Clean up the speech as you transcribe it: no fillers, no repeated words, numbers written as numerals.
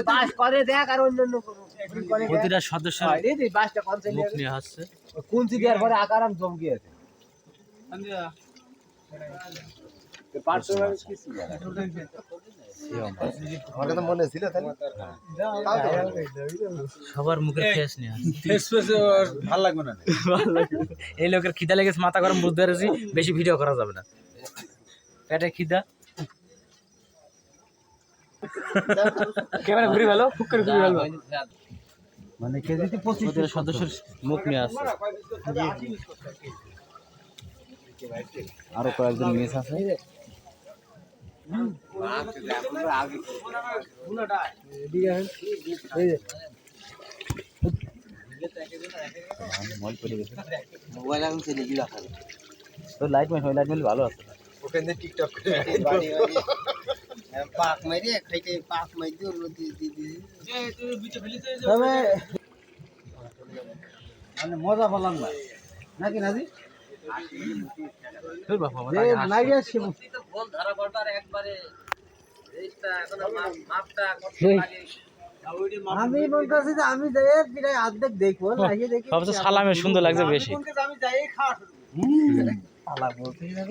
বাস করে দেখ আর অন্যান্য প্রতিটা সদস্যের মুখ নিয়ে আসছে। কুঞ্চি দেওয়ার পরে আকারাম জমকে আছে সবার মুখের ফেস নিয়ে আসছে। ভালো লাগবে না। এই লোকের খিদা লেগেছে, মাথা গরম, বুঝতে পেরেছি বেশি ভিডিও করা যাবে না, পেটে খিদা। ক্যামেরা ঘুরে ভালো, ফুক করে ঘুরে ভালো, মানে কেজিতে 25 সদস্যের মুখ নিয়ে আসছে। আরো কয়েকজন মিস আছে তো লাইট মেট হয়, লাইট মেট ভালো আছে। ওখানে টিকটক পাক মাইরে খাইতে পাক মাই দিও তবে মানে মজা পেলাম না নাকি নাজি তোর বাবা আমার যে নাই আসছে বল ধরা পড়বার একবারে এইটা এখন মাপটা কত লাগে। আমি বলতেছি যে আমি যাই প্রায় অর্ধেক দেখবো নাকি দেখি সবচেয়ে সালামে সুন্দর লাগছে বেশি। আমি যাই খাওয়া শুরু সালা বলতেই না